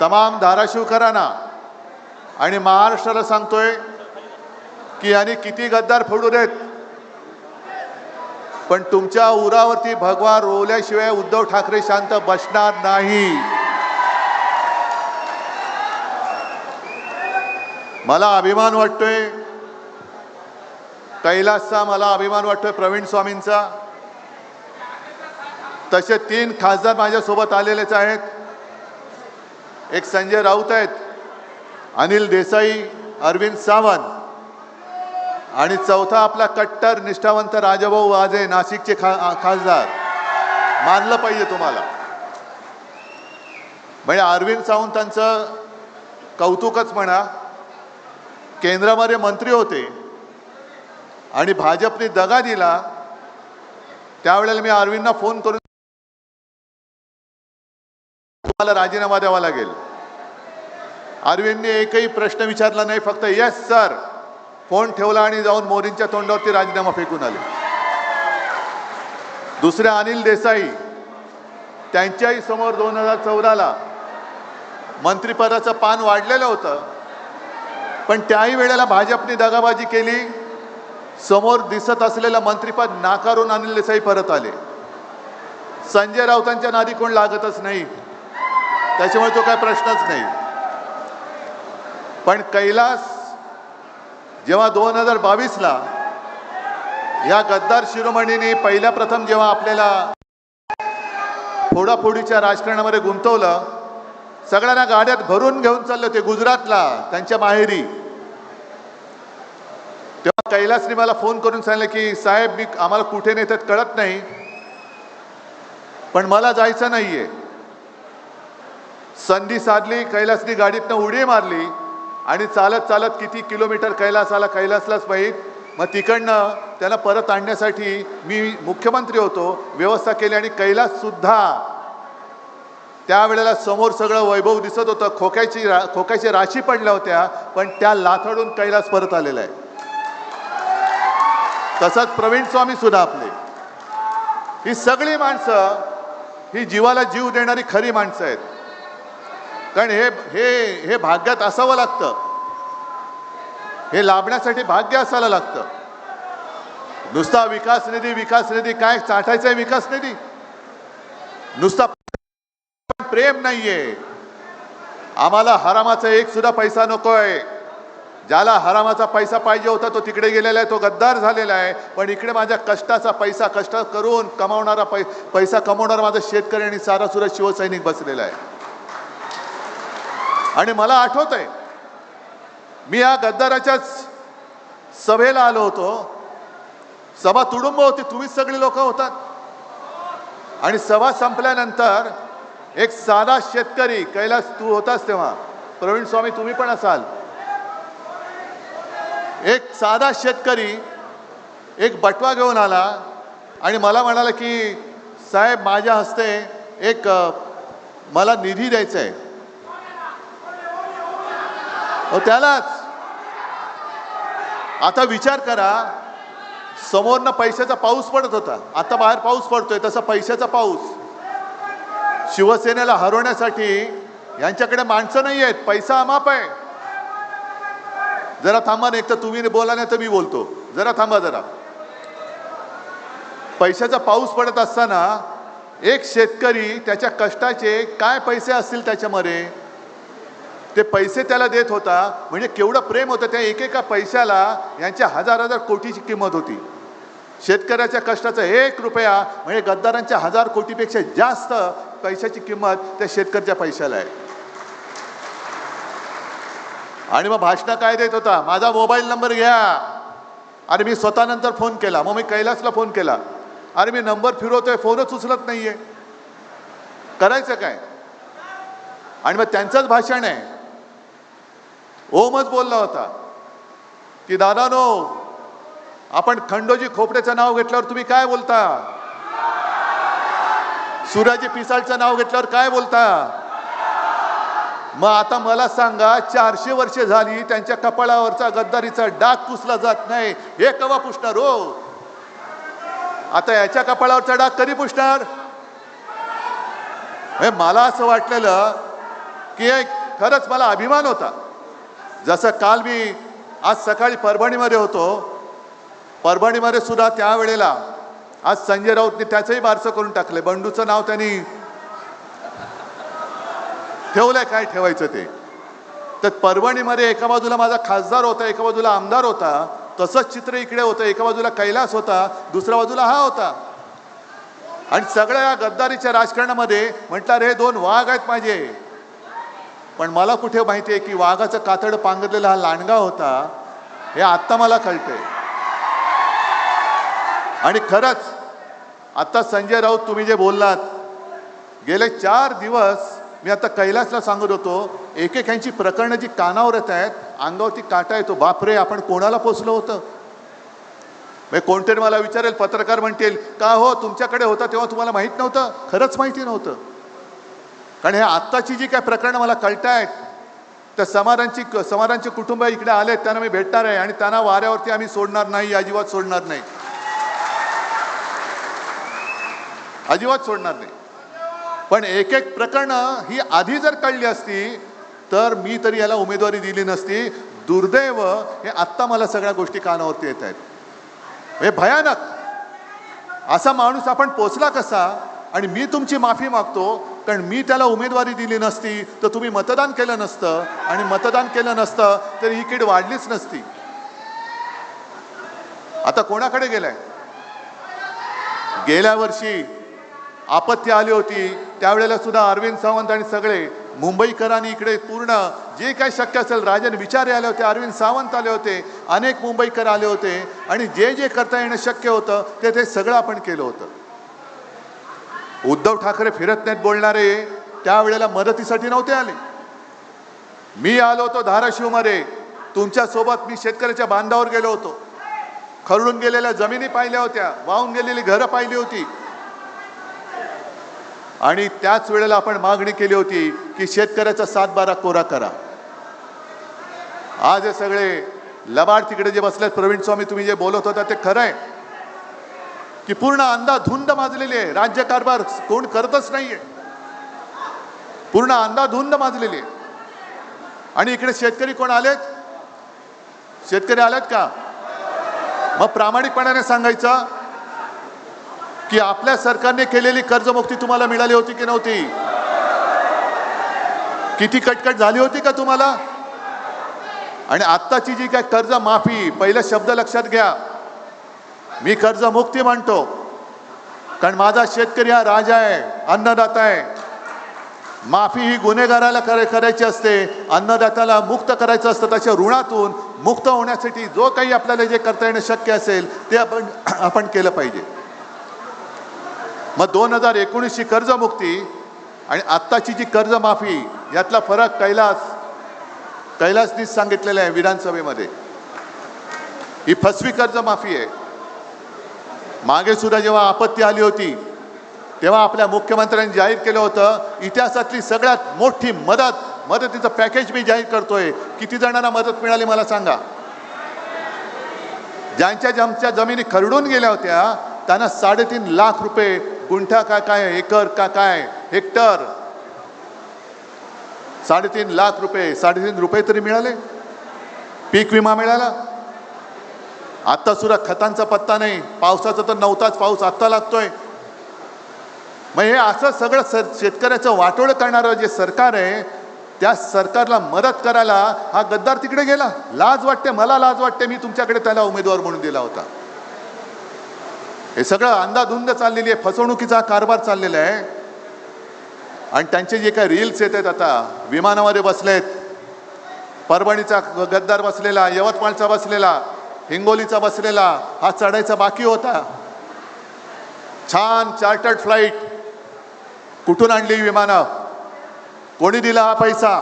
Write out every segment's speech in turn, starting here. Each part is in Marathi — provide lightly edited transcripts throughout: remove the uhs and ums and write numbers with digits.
तमाम धाराशिवकरांना आणि महाराष्ट्राला सांगतोय की यांनी किती गद्दार फोडू देत, पण तुमच्या उरावरती भगवा रोवल्याशिवाय उद्धव ठाकरे शांत बसणार नाही। मला अभिमान वाटतोय कैलासचा, मला अभिमान वाटतोय प्रवीण स्वामींचा। तसे 3 खासदार माझ्या सोबत आलेलेच आहेत। एक संजय राऊत आहेत, अनिल देसाई, अरविंद सावंत आणि चौथा आपला कट्टर निष्ठावंत राजाभाऊ वाजे नाशिकचे खासदार। मानलं पाहिजे तुम्हाला। म्हणजे अरविंद सावंतांचं कौतुकच म्हणा, केंद्रामध्ये मंत्री होते आणि भाजपने दगा दिला, त्यावेळेला मी अरविंदना फोन करून तुम्हाला राजीनामा द्यावा लागेल। अरविंदने एकही प्रश्न विचारला नाही, फक्त यस सर फोन ठेवला आणि जाऊन मोदींच्या तोंडावरती राजीनामा फेकून आले। दुसरे अनिल देसाई, त्यांच्याही समोर 2014ला मंत्रिपदाचं पान वाढलेलं होतं, पण त्याही वेळेला भाजपने दगाबाजी केली। समोर दिसत असलेलं मंत्रिपद नाकारून अनिल देसाई परत आले। संजय राऊतांच्या नादी कोण लागतच नाही, त्याच्यामुळे तो काय प्रश्नच नाही। पण कैलास जेव्हा 2022ला या गद्दार शिरोमणीने पहिल्या प्रथम जेव्हा आपल्याला फोडाफोडीच्या राजकारणामध्ये गुंतवलं, सगळ्यांना गाड्यात भरून घेऊन चालले होते गुजरातला त्यांच्या माहेरी, तेव्हा कैलासने मला फोन करून सांगितलं की साहेब मी आम्हाला कुठे नेतात कळत नाही, पण मला जायचं नाहीये। संधी साधली, कैलासनी गाडीतनं उडी मारली आणि चालत चालत किती किलोमीटर कैलासलाच माहीत। मग तिकडनं त्याला परत आणण्यासाठी मी मुख्यमंत्री होतो, व्यवस्था केली आणि कैलास सुद्धा त्यावेळेला समोर सगळं वैभव दिसत होतं, खोक्याची राशी पडल्या होत्या, पण त्या लाथडून कैलास परत आलेला आहे। तसंच प्रवीण स्वामी सुद्धा आपले, ही सगळी माणसं ही जीवाला जीव देणारी खरी माणसं आहेत। कारण हे भाग्यात असावं लागतं, हे लाभण्यासाठी भाग्य असायला लागतं। नुसता विकास निधी काय चाटायचा विकास निधी, नुसता प्रेम नाहीये। आम्हाला हरामाचा एक सुद्धा पैसा नकोय। ज्याला हरामाचा पैसा पाहिजे होता तो तिकडे गेलेला आहे, तो गद्दार झालेला आहे। पण इकडे माझ्या कष्टाचा पैसा, कष्ट करून कमावणारा पैसा कमावणारा माझा शेतकरी आणि सारासुरा शिवसैनिक बसलेला आहे। आणि मला आठवतंय मी या गद्दाराच्याच सभेला आलो होतो, सभा तुडुंब होती, तुम्हीच सगळी लोक होतात। आणि सभा संपल्यानंतर एक साधा शेतकरी, कैलास तू होतास तेव्हा, प्रवीण स्वामी तुम्ही पण असाल, एक साधा शेतकरी एक बटवा घेऊन आला आणि मला म्हणाला की साहेब माझ्या हस्ते एक मला निधी द्यायचा आहे। त्यालाच आता विचार करा, समोरनं पैशाचा पाऊस पडत होता, आता बाहेर पाऊस पडतोय, तसा पैशाचा पाऊस। शिवसेनेला हरवण्यासाठी यांच्याकडे माणसं नाही आहेत, पैसा अमाप आहे। जरा थांबा, नाही तर तुम्ही बोला नाही तर मी बोलतो, जरा थांबा जरा। पैशाचा पाऊस पडत असताना एक शेतकरी त्याच्या कष्टाचे काय पैसे असतील त्याच्यामध्ये, ते पैसे त्याला देत होता। म्हणजे केवढं प्रेम होतं त्या एकेका पैशाला, यांच्या हजार कोटीची किंमत होती। शेतकऱ्याच्या कष्टाचा 1 रुपया म्हणजे गद्दारांच्या 1000 कोटीपेक्षा जास्त पैशाची किंमत त्या शेतकऱ्याच्या पैशाला आहे। आणि मग भाषण काय देत होता, माझा मोबाईल नंबर घ्या। अरे मी स्वतः नंतर फोन केला, मग मी कैलासला फोन केला, अरे मी नंबर फिरवतोय, फोनच उचलत नाहीये, करायचं काय। आणि मग त्यांचंच भाषण आहे, ओमच बोलला होता की दादानो आपण खंडोजी खोपडेचं नाव घेतल्यावर तुम्ही काय बोलता, सूर्याजी पिसाळचं नाव घेतल्यावर काय बोलता। मग आता मला सांगा, 400 वर्षे झाली त्यांच्या कपाळावरचा गद्दारीचा डाग पुसला जात नाही, हे केव्हा पुसणार हो? आता याच्या कपाळावरचा डाग कधी पुसणार? मला असं वाटलेलं की एक खरंच मला अभिमान होता. जसं काल मी आज सकाळी परभणीमध्ये होतो, परभणीमध्ये सुद्धा त्यावेळेला आज संजय राऊतने त्याचंही बारसं करून टाकले. बंडूचं नाव त्यांनी ठेवलंय, काय ठेवायचं ते. तर परभणीमध्ये एका बाजूला माझा खासदार होता, एका बाजूला आमदार होता. तसंच चित्र इकडे होतं, एका बाजूला कैलास होता, दुसऱ्या बाजूला हा होता. आणि सगळ्या या गद्दारीच्या राजकारणामध्ये म्हटलं रे दोन वाघ आहेत माझे. पण मला कुठे माहिती आहे की वाघाचं कातड पांघरलेला हा लांडगा होता, हे आत्ता मला कळतंय. आणि खरंच आता संजय राऊत तुम्ही जे बोललात, गेले 4 दिवस मी आता कैलासला सांगत होतो, एकेकांची प्रकरणं जी कानावर येत आहेत, अंगावरती काटा येतो. बापरे, आपण कोणाला पोचलो होतं. कोणतरी मला विचारेल, पत्रकार म्हणतील का हो तुमच्याकडे होता तेव्हा तुम्हाला माहित नव्हतं. खरंच माहिती नव्हतं. कारण हे आत्ताची जी काय प्रकरणं मला कळतायत, त्या समारांचे कुटुंब इकडे आले, त्यांना मी भेटणार आहे आणि त्यांना वाऱ्यावरती आम्ही सोडणार नाही, अजिबात सोडणार नाही, अजिबात सोडणार नाही. पण एक एक प्रकरणं ही आधी जर कळली असती तर मी तरी याला उमेदवारी दिली नसती. दुर्दैव हे आत्ता मला सगळ्या गोष्टी कानावरती येत आहेत. हे भयानक. असा माणूस आपण पोचला कसा. आणि मी तुमची माफी मागतो, कारण मी त्याला उमेदवारी दिली नसती तर तुम्ही मतदान केलं नसतं, आणि मतदान केलं नसतं तर ही कीड वाढलीच नसती. आता कोणाकडे गेलाय. गेल्या वर्षी आपत्ती आली होती त्यावेळेला सुद्धा अरविंद सावंत आणि सगळे मुंबईकरांनी इकडे पूर्ण जे काही शक्य असेल, राजन विचारे आले होते, अरविंद सावंत आले होते, अनेक मुंबईकर आले होते, आणि जे जे करता येणं शक्य होतं ते सगळं आपण केलं होतं. उद्धव ठाकरे फिरत नाहीत बोलणारे त्यावेळेला मदतीसाठी नव्हते आले. मी आलो होतो धाराशिवमध्ये तुमच्यासोबत. मी शेतकऱ्याच्या बांधावर गेलो होतो, खरडून गेलेल्या जमिनी पाहिल्या होत्या, वाहून गेलेली घरं पाहिली होती. आणि त्याच वेळेला आपण मागणी केली होती की शेतकऱ्याचा 7-12 कोरा करा. आज हे सगळे लबाड तिकडे जे बसलेत, प्रवीण स्वामी तुम्ही जे बोलत होता ते खरं आहे की पूर्ण अंधाधुंद माजलेली आहे. राज्यकारभार कोण करतच नाहीये, पूर्ण अंधाधुंद माजलेली आहे. आणि इकडे शेतकरी कोण आलेत. शेतकरी आलेत का. मग प्रामाणिकपणाने सांगायचं की आपल्या सरकारने केलेली कर्जमुक्ती तुम्हाला मिळाली होती की नव्हती. किती कटकट झाली होती का तुम्हाला. आणि आत्ताची जी काय कर्ज माफी, पहिला शब्द लक्षात घ्या, मी कर्जमुक्ती म्हणतो कारण माझा शेतकरी हा राजा आहे, अन्नदाता आहे. माफी ही गुन्हेगाराला करायची असते, अन्नदात्याला मुक्त करायचं असतं. त्याच्या ऋणातून मुक्त होण्यासाठी जो काही आपल्याला जे करता येणं शक्य असेल ते आपण केलं पाहिजे. मग 2019ची कर्जमुक्ती आणि आत्ताची जी कर्जमाफी यातला फरक कैलासनीच सांगितलेला आहे विधानसभेमध्ये. ही फसवी कर्जमाफी आहे. मागे सुद्धा जेव्हा आपत्ती आली होती तेव्हा आपल्या मुख्यमंत्र्यांनी जाहीर केलं होतं, इतिहासातली सगळ्यात मोठी मदतीचं पॅकेज मी जाहीर करतोय. किती जणांना मदत मिळाली मला सांगा. ज्यांच्या जमिनी खरडून गेल्या होत्या त्यांना 3.5 लाख रुपये, गुंठा का काय, एकर का काय, हेक्टर, 3.5 लाख रुपये, 3.5 रुपये तरी मिळाले. पीक विमा मिळाला. आता सुद्धा खतांचा पत्ता नाही. पावसाचा तर नव्हताच, पाऊस आत्ता लागतोय. मग हे असं सगळं शेतकऱ्याचं वाटोळं करणारं जे सरकार आहे, त्या सरकारला मदत करायला हा गद्दार तिकडे गेला. लाज वाटते, मला लाज वाटते, मी तुमच्याकडे त्याला उमेदवार म्हणून दिला होता. हे सगळं अंधाधुंद चाललेली आहे, फसवणुकीचा कारभार चाललेला आहे. आणि त्यांचे जे काही रील्स येत आहेत, आता विमानामध्ये बसलेत, परभणीचा गद्दार बसलेला, यवतमाळचा बसलेला, हिंगोलीचा बसलेला, हा चढायचा बाकी होता. छान चार्टर्ड फ्लाईट. कुठून आणली विमानं, कोणी दिला हा पैसा.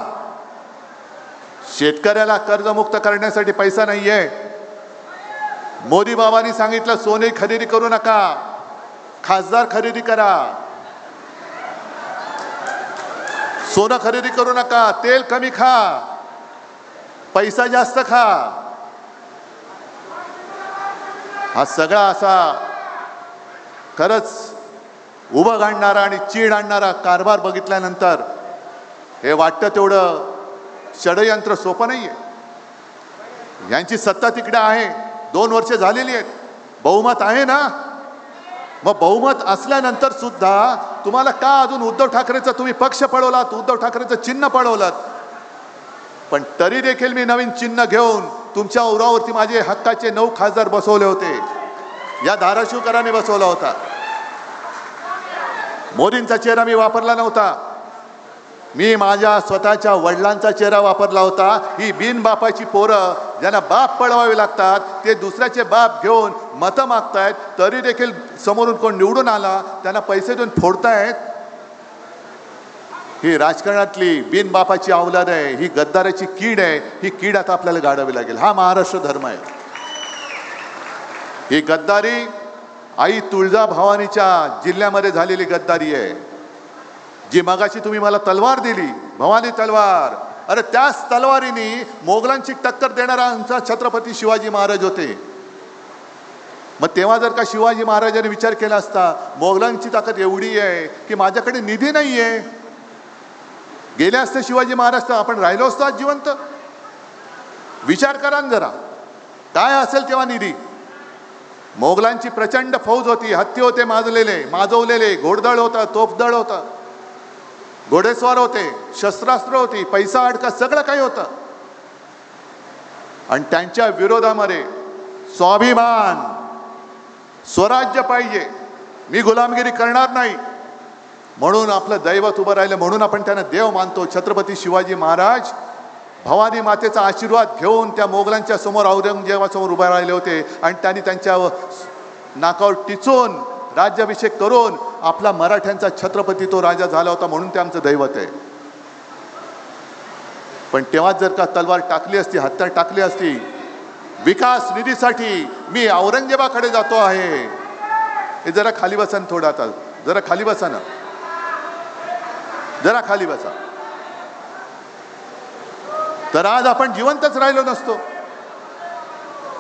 शेतकऱ्याला कर्जमुक्त करण्यासाठी पैसा नाहीये. मोदी बाबांनी सांगितलं सोने खरेदी करू नका, खासदार खरेदी करा. सोनं खरेदी करू नका, तेल कमी खा, पैसा जास्त खा. हा सगळा असा खरंच उभं घालणारा आणि चीड आणणारा कारभार बघितल्यानंतर हे वाटतं तेवढं षडयंत्र सोपं नाहीये. यांची सत्ता तिकडे आहे, 2 वर्ष झालेली आहेत, बहुमत आहे ना. मग बहुमत असल्यानंतर सुद्धा तुम्हाला का अजून उद्धव ठाकरेचा तुम्ही पक्ष पळवलात, उद्धव ठाकरेचं चिन्ह पळवलात. पण तरी देखील मी नवीन चिन्ह घेऊन तुमच्या उरावरती माझे हक्काचे 9 खासदार बसवले होते. या धाराशिवकरांनी बसवला होता. मोदींचा चेहरा मी वापरला नव्हता, मी माझ्या स्वतःच्या वडिलांचा चेहरा वापरला होता. ही बिन बापाची पोरं ज्यांना बाप पळवावे लागतात ते दुसऱ्याचे बाप घेऊन मतं मागतायत, तरी देखील समोरून कोण निवडून आला त्यांना पैसे देऊन फोडतायत. ही राजकारणातली बिन बापाची अवलाद आहे, ही गद्दाराची कीड आहे. ही कीड आता आपल्याला गाडावी लागेल. हा महाराष्ट्र धर्म आहे. ही गद्दारी आई तुळजाभवानीच्या जिल्ह्यामध्ये झालेली गद्दारी आहे. जी मगाशी तुम्ही मला तलवार दिली, भवानी तलवार, अरे त्याच तलवारीने मोगलांची टक्कर देणारा आमचा छत्रपती शिवाजी महाराज होते. मग तेव्हा जर का शिवाजी महाराजांनी विचार केला असता, मोगलांची ताकद एवढी आहे की माझ्याकडे निधी नाहीये, गेले असते शिवाजी महाराज तर आपण राहिलो असतो आज जिवंत. विचार करा जरा, काय असेल तेव्हा निधी. मोगलांची प्रचंड फौज होती, हत्ती होते माजवलेले, घोडदळ होता, तोफदळ होता, घोडेस्वार होते, शस्त्रास्त्र होती, पैसा अडका सगळं काही होतं. आणि त्यांच्या विरोधामध्ये स्वाभिमान, स्वराज्य पाहिजे, मी गुलामगिरी करणार नाही, म्हणून आपलं दैवत उभं राहिलं. म्हणून आपण त्यांना देव मानतो. छत्रपती शिवाजी महाराज भवानी मातेचा आशीर्वाद घेऊन त्या मोगलांच्या समोर, औरंगजेबासमोर उभे राहिले होते. आणि त्यांनी त्यांच्या नाकावर टिचून राज्याभिषेक करून आपला मराठ्यांचा छत्रपती तो राजा झाला होता. म्हणून ते आमचं दैवत आहे. पण तेव्हा जर का तलवार टाकली असती, हत्यार टाकली असती, विकास निधीसाठी मी औरंगजेबाकडे जातो आहे, हे जरा खाली बसा थोडा, आता जरा खाली बसा ना, जरा खाली बसा, तर आज आपण जिवंतच राहिलो नसतो.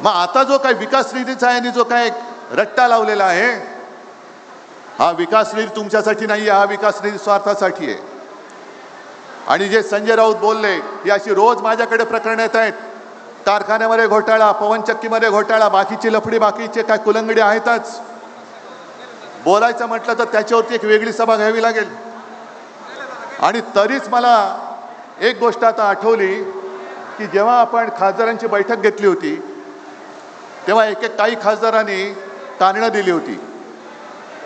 मग आता जो काही विकास निधीचा आहे आणि जो काय रट्टा लावलेला आहे, हा विकास निधी तुमच्यासाठी नाही आहे, हा विकास निधी स्वार्थासाठी आहे. आणि जे संजय राऊत बोलले, ही अशी रोज माझ्याकडे प्रकरण येत आहेत. कारखान्यामध्ये घोटाळा, पवनचक्कीमध्ये घोटाळा, बाकीची लफडी, बाकीचे काय कुलंगडी आहेतच. बोलायचं म्हटलं तर त्याच्यावरती एक वेगळी सभा घ्यावी लागेल. आणि तरीच मला एक गोष्ट आता आठवली की जेव्हा आपण खासदारांची बैठक घेतली होती तेव्हा काही खासदारांनी कारणं दिली होती.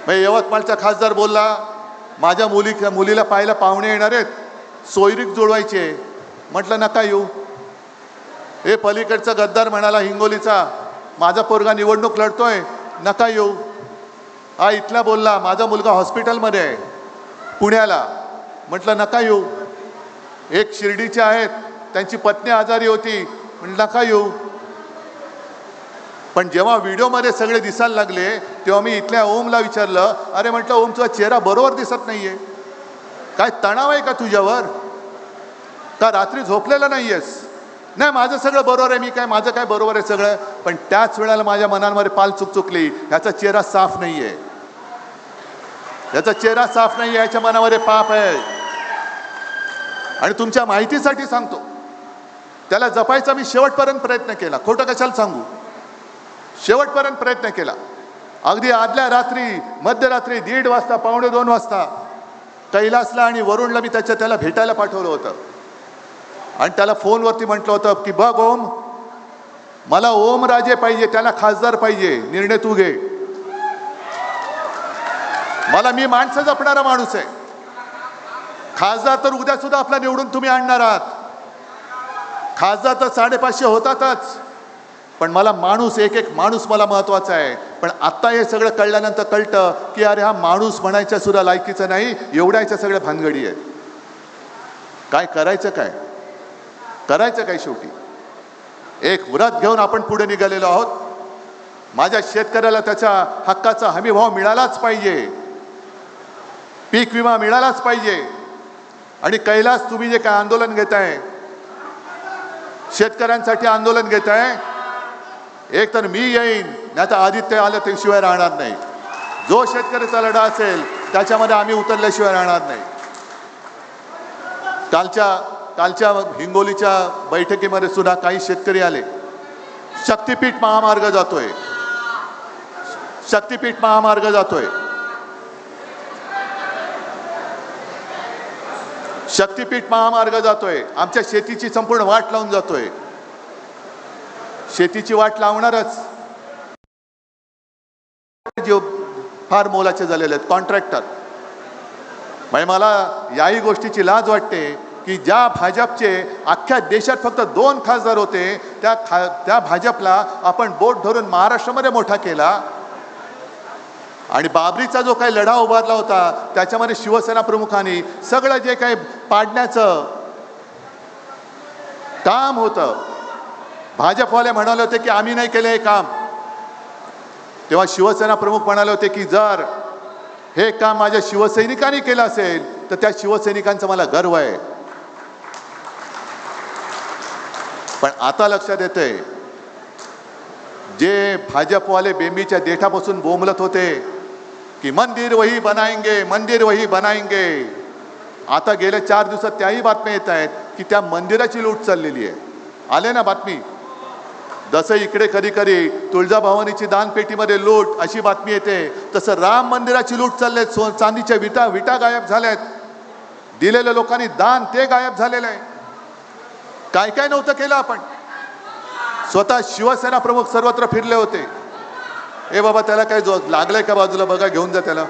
म्हणजे यवतमाळचा खासदार बोलला, माझ्या मुलीला पाहायला पाहुणे येणार आहेत, सोयरीक जुळवायचे. म्हटलं नका येऊ. हे पलीकडचा गद्दार म्हणाला हिंगोलीचा, माझा पोरगा निवडणूक लढतोय, नका येऊ. हा इथला बोलला, माझा मुलगा हॉस्पिटलमध्ये आहे पुण्याला, म्हटलं नका येऊ. एक शिर्डीचे आहेत, त्यांची पत्नी आजारी होती, म्हटलं नका येऊ. पण जेव्हा व्हिडिओमध्ये सगळे दिसायला लागले तेव्हा मी इथल्या ओमला विचारलं, अरे म्हटलं ओम, तुझा चेहरा बरोबर दिसत नाहीये, काय तणाव आहे का तुझ्यावर, का रात्री झोपलेला नाहीयेस? नाही, माझं सगळं बरोबर आहे, मी काय, माझं काय बरोबर आहे सगळं. पण त्याच वेळेला माझ्या मनामध्ये पाल चुकली, ह्याचा चेहरा साफ नाहीये, ह्याचा चेहरा साफ नाहीये, ह्याच्या मनामध्ये पाप आहे. आणि तुमच्या माहितीसाठी सांगतो, त्याला जपायचा मी शेवटपर्यंत प्रयत्न केला, खोटं कशाला सांगू, शेवटपर्यंत प्रयत्न केला. अगदी आदल्या रात्री, मध्यरात्री 1:30 वाजता, 1:45 वाजता कैलासला आणि वरुणला मी त्याला भेटायला पाठवलं होतं. आणि त्याला फोनवरती म्हटलं होतं की बघ ओम, मला ओमराजे पाहिजे, त्याला खासदार पाहिजे, निर्णय तू घे. मी माणसं जपणारा माणूस आहे. खासदार तर उद्या सुद्धा आपला निवडून तुम्ही आणणार आहात, खासदार तर 550 होतातच, पण मला माणूस, एक माणूस मला महत्वाचा आहे. पण आता हे सगळं कळल्यानंतर कळतं की अरे हा माणूस म्हणायच्या सुद्धा लायकीचं नाही, एवढ्याच्या सगळ्या भानगडी आहेत. काय करायचं, काय करायचं काय? शेवटी एक व्रत घेऊन आपण पुढे निघालेलो आहोत. माझ्या शेतकऱ्याला त्याच्या हक्काचा हमीभाव मिळालाच पाहिजे, पीक विमा मिळालाच पाहिजे. आणि कैलास, तुम्ही जे काय आंदोलन घेताय, शेतकऱ्यांसाठी आंदोलन घेताय, एक तर मी येईन, नाही तर आदित्य आलं ते शिवाय राहणार नाही. जो शेतकऱ्याचा लढा असेल त्याच्यामध्ये आम्ही उतरल्याशिवाय राहणार नाही. कालच्या हिंगोलीच्या बैठकीमध्ये सुद्धा काही शेतकरी आले. शक्तीपीठ महामार्ग जातोय, शक्तीपीठ महामार्ग जातोय, शक्तीपीठ महामार्ग जातोय. आमच्या शेतीची संपूर्ण वाट लावून जातोय. शेतीची वाट लावणारच जे फार मोलाचे झालेले आहेत कॉन्ट्रॅक्टर. म्हणजे मला याही गोष्टीची लाज वाटते की ज्या भाजपचे अख्ख्या देशात फक्त 2 खासदार होते, त्या भाजपला आपण बोट धरून महाराष्ट्रामध्ये मोठा केला. आणि बाबरीचा जो काही लढा उभारला होता त्याच्यामध्ये शिवसेना प्रमुखांनी सगळं जे काही पाडण्याचं काम होतं, भाजपवाले म्हणाले होते की आम्ही नाही केले हे काम. तेव्हा शिवसेना प्रमुख म्हणाले होते की जर हे काम माझ्या शिवसैनिकांनी केलं असेल तर त्या शिवसैनिकांचा मला गर्व आहे. पण आता लक्षात येतंय जे भाजपवाले बेंबीच्या देठापासून बोंबलत होते की मंदिर वही बनाएंगे, मंदिर वही बनाएंगे, आता गेल्या 4 दिवसात त्याही बातम्या येत आहेत की त्या मंदिराची लूट चाललेली आहे. आले ना बातमी. जसं इकडे कधी कधी तुळजाभवानीची दानपेटीमध्ये लूट अशी बातमी येते, तसं राम मंदिराची लूट चालले. चांदीच्या विटा गायब झाल्यात. दिलेल्या लोकांनी दान ते गायब झालेलं आहे. काय काय नव्हतं केलं आपण. स्वतः शिवसेना प्रमुख सर्वत्र फिरले होते. ए बाबा त्याला काय लागलंय का बाजूला बघा, घेऊन जा त्याला.